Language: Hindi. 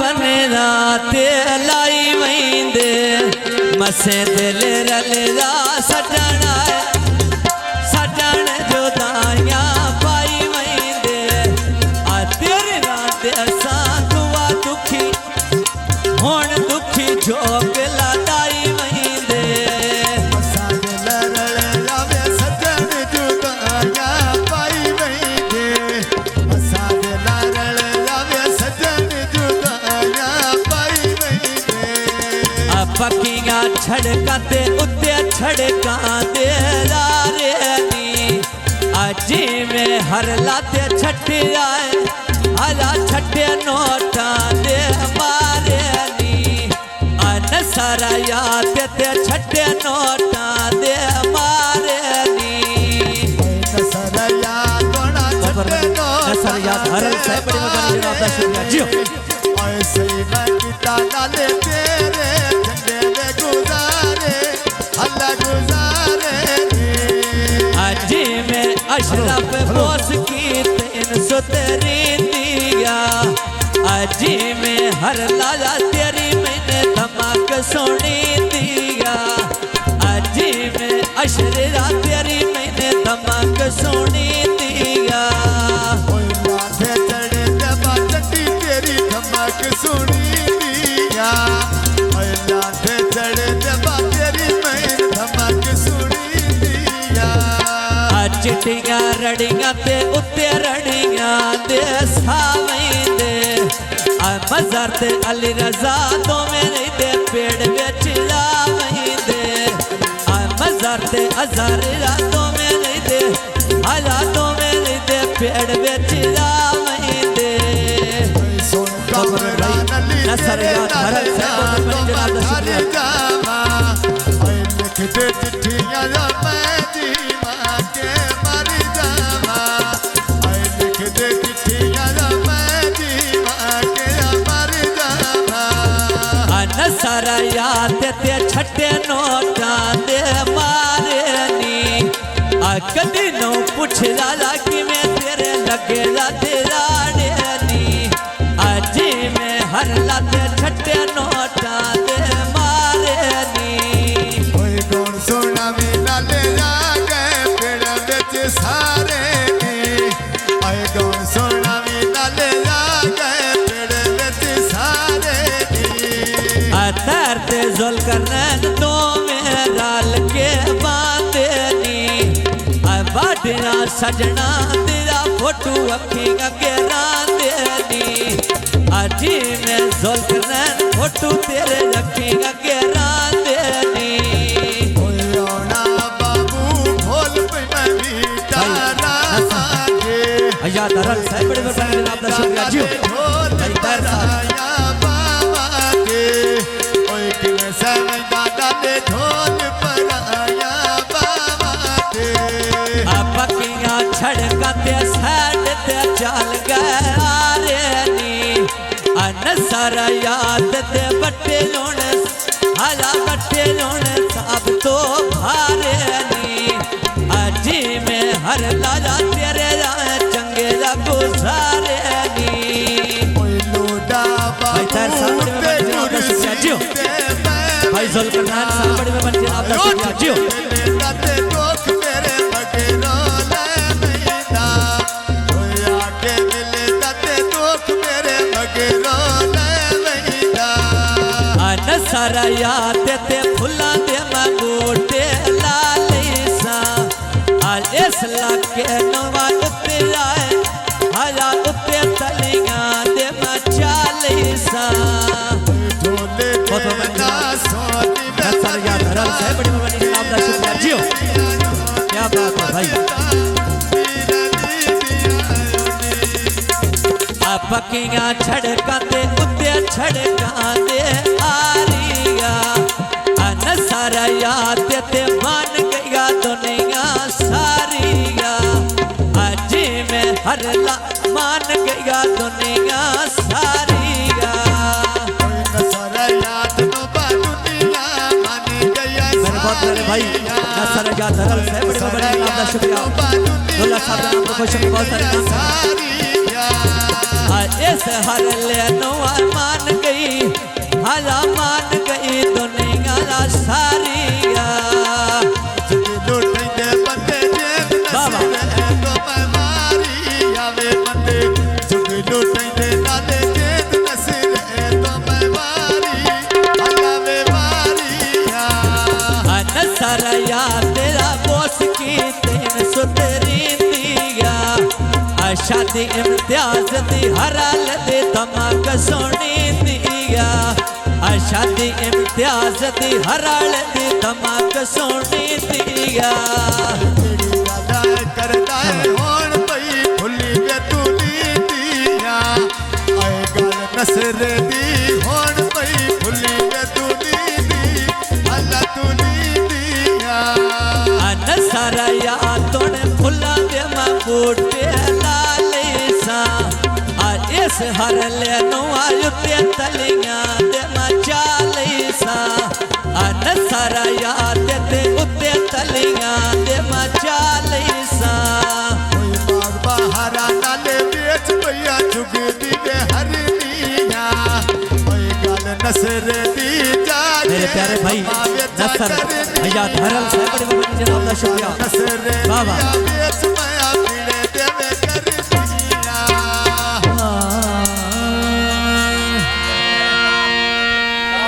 बने राते लाई वहींदे मसे दिल रलदा सजना सजन जुदाइयां पाई वहींदे आ तेरे राते असा दुआ दुखी हुण दुखी जोग लादाई वहींदे मसा दिल रलदा सजन जुदाइयां पाई वहींदे मसा दिल रलदा सजन जुदाइयां पाई वहींदे पक्कियां छड़का ते उत्ते छड़का दे रे नी अजी में हर लाते छठे आए हला छठे नोटा दे मारे नी अन सारा याद ते छठे नोटा दे मारे नी सारा याद होना छठे सारा याद हर से बड़ी मेहरबानी जनाब दा शुक्रिया जियो ऐसे ही मैं किता नाले तेरे झंडे में गुजारे अल्लाह गुजारे अजी में अशरफ बोस की 313 दिया अजी में हर लाला तेरी मैंने धमाक सोनी दिया अजी में अशरा तेरी मैंने धमाक सोनी दिया लाठे चढ़े जब चट्टी तेरी धमाक सुनी दिया लाठे चढ़े जब तेरी मैंने धमाक सुनी दिया चिट्टियां रड़ियां ते उत्ते रड़ियां दे सावेंदे मज़र ते अली रज़ा तो मेरे दे पेड़ बेच लावेंदे मज़र ते अज़हर तो मेरे दे हला तो मेरे दे पेड़ बेच लावेंदे नसर याद हरल से जनाब दा शुक्रिया लिख दे चिट्ठियां मैं जीवा के मर जावा लिख दे चिट्ठियां मैं जीवा के मर जावा नसर याद ते छठे नोटा दे मारे नी कदी नो पुछ लाला कि मैं तेरे लगे ला तेरा नी अजी में हर लाते छठे नोटा दे मारे नी कोई कौन सोना में नाले जागे पेड़ बेच सारे आए कौन सोना में नाले जागे पेड़ बेच सारे अतर ते जुल करने तो में राल के बांधे नी बाटना सजना तेरा फोटो अखी अगे रांदे नी अजी में जुल करने फोटो तेरे अखी अगे रांदे नी या दरल साहब बड़े मेहरबानी जनाब दा शुक्रिया जियो भाई तार साहब बाबा के ओए किने सन दादा दे ढोल पर आया बाबा के पक्कियां छड़का ते साइड ते चल गए रे नी अन सारा याद ते बट्टे लोण हला बट्टे लोण सब तो भारे नी अजी में हर लाला तेरे चंगे गुजारे नी भाई तार साहब बड़े मेहरबानी जनाब दा शुक्रिया जियो भाई जुल्फरनान साहब बड़े मेहरबानी जनाब दा शुक्रिया जियो सारा याद ते फुला दे मंगोटे लाले सा आज इस लाके नवा उत्ते आए हला उत्ते तलियां दे मचाले सा सारा याद हरल से बड़ी मेहरबानी जनाब दा शुक्रिया जियो क्या बात है भाई पक्कियां छड़का ते उत्ते छड़का दे सारा याद ते मान गया दुनिया सारिया अजी में हर ला मान गया दुनिया सारिया सारा याद दुनिया मान गया मेरे बहुत प्यारे भाई नसर याद हरल से बड़े बड़े नाम का शुक्रिया दुल्ला साहब का नाम तो खुश बहुत सारे नाम इस हर लेनो मान गई हाला मान गई दुनिया सारिया लुटेंदे बंदे जेब नसीरे तो मैं मारी आवे बंदे जुग लुटेंदे नाले जेब नसीरे तो मैं मारी अल्लाह मारिया नसरया तेरा बोस की 313 दिया शादी इम्तियाज दी हराल दे धमाक सोनी दिया शादी इम्तियाज दी हराल दी धमाक सोनी दिया तेरी दादा करदा है होण पई भुली वे तू नी दिया आए गल नसरे दी होण पई भुली वे तू नी दी अल्लाह तू नी दिया नसरया तोने फुला दे मा बूटे लाले सा इस हर लेनो आयु ते तलियां दे मा चाले सा नसरया ते उत्ते तलियां दे मा चाले सा कोई बाग बहारा नाले बेच भैया जुग दी वे हरनिया कोई गल नसरे दी जा मेरे प्यारे भाई नसर भैया धरल से बड़े बड़ी जनाब का शुक्रिया नसरे वाह वाह बेच